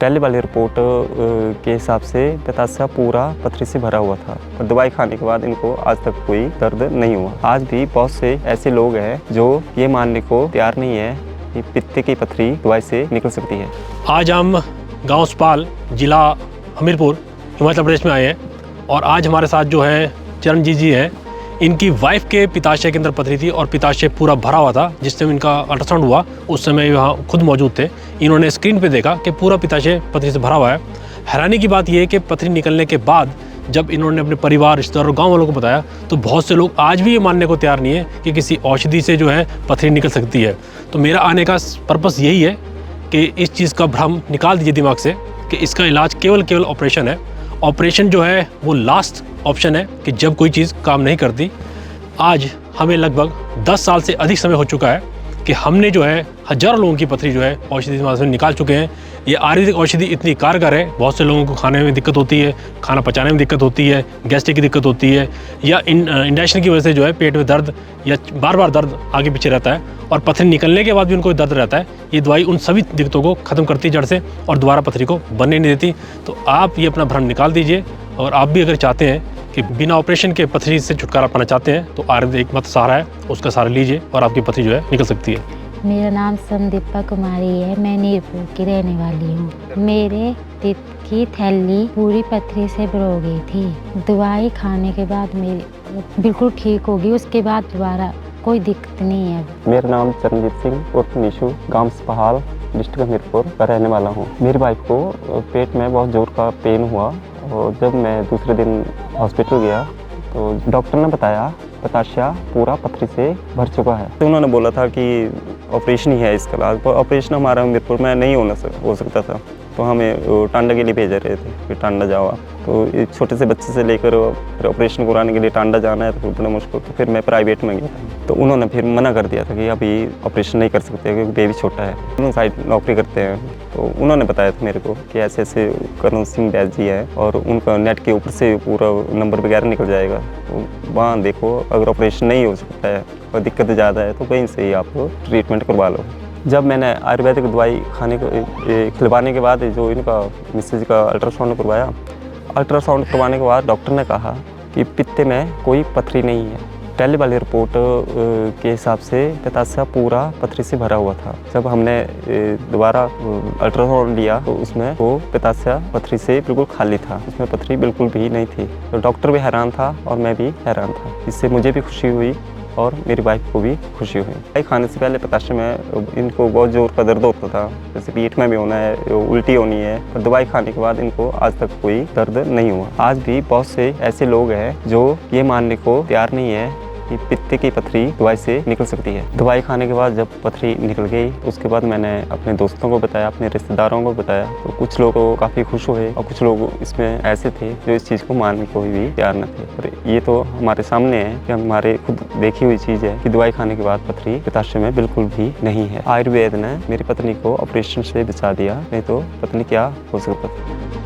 पहले वाली रिपोर्ट के हिसाब से पित्ताशय पूरा पथरी से भरा हुआ था, पर दवाई खाने के बाद इनको आज तक कोई दर्द नहीं हुआ। आज भी बहुत से ऐसे लोग हैं जो ये मानने को तैयार नहीं है कि पित्त की पथरी दवाई से निकल सकती है। आज हम गांव सुपाल, जिला हमीरपुर, हिमाचल प्रदेश में आए हैं और आज हमारे साथ जो है चरणजीत जी हैं। इनकी वाइफ के पित्ताशय के अंदर पथरी थी और पित्ताशय पूरा भरा हुआ था। जिस समय इनका अल्ट्रासाउंड हुआ उस समय यहाँ खुद मौजूद थे। इन्होंने स्क्रीन पे देखा कि पूरा पित्ताशय पथरी से भरा हुआ है। हैरानी की बात यह है कि पथरी निकलने के बाद जब इन्होंने अपने परिवार, रिश्तेदार और गाँव वालों को बताया तो बहुत से लोग आज भी ये मानने को तैयार नहीं है कि किसी औषधि से जो है पथरी निकल सकती है। तो मेरा आने का पर्पस यही है कि इस चीज़ का भ्रम निकाल दीजिए दिमाग से कि इसका इलाज केवल ऑपरेशन है। ऑपरेशन जो है वो लास्ट ऑप्शन है कि जब कोई चीज़ काम नहीं करती। आज हमें लगभग 10 साल से अधिक समय हो चुका है कि हमने जो है हज़ारों लोगों की पथरी जो है औषधि के माध्यम से निकाल चुके हैं। ये आयुर्वेदिक औषधि इतनी कारगर है, बहुत से लोगों को खाने में दिक्कत होती है, खाना पचाने में दिक्कत होती है, गैस्ट्रिक की दिक्कत होती है, या इंडाइजेशन की वजह से जो है पेट में दर्द या बार बार दर्द आगे पीछे रहता है और पथरी निकलने के बाद भी उनको दर्द रहता है। ये दवाई उन सभी दिक्कतों को ख़त्म करती है जड़ से और दोबारा पथरी को बनने नहीं देती। तो आप ये अपना भ्रम निकाल दीजिए और आप भी अगर चाहते हैं कि बिना ऑपरेशन के पथरी से छुटकारा पाना चाहते हैं तो आयुर्वेद एकमात्र सहारा है, उसका सहारा लीजिए और आपकी पथरी जो है निकल सकती है। मेरा नाम संदीपा कुमारी है, मैं नीरपुर की रहने वाली हूँ। मेरे पित्त की थैली पूरी पथरी से भर हो गई थी। दवाई खाने के बाद मेरी बिल्कुल ठीक होगी, उसके बाद दोबारा कोई दिक्कत नहीं है। मेरा नाम चरणजीत सिंह उर्फ निशु, गांव सपहाल, डिस्ट्रिक्ट हमीरपुर का रहने वाला हूँ। मेरी वाइफ को पेट में बहुत जोर का पेन हुआ और जब मैं दूसरे दिन हॉस्पिटल गया तो डॉक्टर ने बताया पित्ताशय पूरा पथरी से भर चुका है। तो उन्होंने बोला था कि ऑपरेशन ही है इसका इलाज, पर ऑपरेशन हमारा हमीरपुर में नहीं हो सकता था। तो हमें टांडा के लिए भेज रहे थे कि टांडा जाओ आप। तो एक छोटे से बच्चे से लेकर फिर ऑपरेशन कराने के लिए टांडा जाना है तो बड़ा मुश्किल। तो फिर मैं प्राइवेट में गया था, तो उन्होंने फिर मना कर दिया था कि अभी ऑपरेशन नहीं कर सकते क्योंकि बेबी छोटा है। दोनों साइड नौकरी करते हैं, तो उन्होंने बताया था मेरे को कि ऐसे ऐसे करण सिंह बैस जी है और उनका नेट के ऊपर से पूरा नंबर वगैरह निकल जाएगा। तो वहाँ देखो, अगर ऑपरेशन नहीं हो सकता है और दिक्कत ज़्यादा है तो कहीं से ही आप ट्रीटमेंट करवा लो। जब मैंने आयुर्वेदिक दवाई खिलवाने के बाद जो इनका मिसेज का अल्ट्रासाउंड करवाया, अल्ट्रासाउंड करवाने के बाद डॉक्टर ने कहा कि पित्त में कोई पथरी नहीं है। पहले वाली रिपोर्ट के हिसाब से पित्ताशय पूरा पथरी से भरा हुआ था। जब हमने दोबारा अल्ट्रासाउंड लिया तो उसमें वो पित्ताशय पथरी से बिल्कुल खाली था, उसमें पथरी बिल्कुल भी नहीं थी। तो डॉक्टर भी हैरान था और मैं भी हैरान था। इससे मुझे भी खुशी हुई और मेरी वाइफ को भी खुशी हुई। दवाई खाने से पहले पित्ताशय में इनको बहुत जोर का दर्द होता था, जैसे पेट में भी होना है, उल्टी होनी है, पर दवाई खाने के बाद इनको आज तक कोई दर्द नहीं हुआ। आज भी बहुत से ऐसे लोग हैं जो ये मानने को तैयार नहीं है कि पित्त की पथरी दवाई से निकल सकती है। दवाई खाने के बाद जब पथरी निकल गई उसके बाद मैंने अपने दोस्तों को बताया, अपने रिश्तेदारों को बताया, तो कुछ लोग काफ़ी खुश हुए और कुछ लोग इसमें ऐसे थे जो इस चीज़ को मानने को भी तैयार न थे। पर ये तो हमारे सामने है कि हमारे खुद देखी हुई चीज़ है कि दवाई खाने के बाद पथरी पित्ताशय में बिल्कुल भी नहीं है। आयुर्वेद ने मेरी पत्नी को ऑपरेशन से बचा दिया, नहीं तो पत्नी क्या हो सकता था।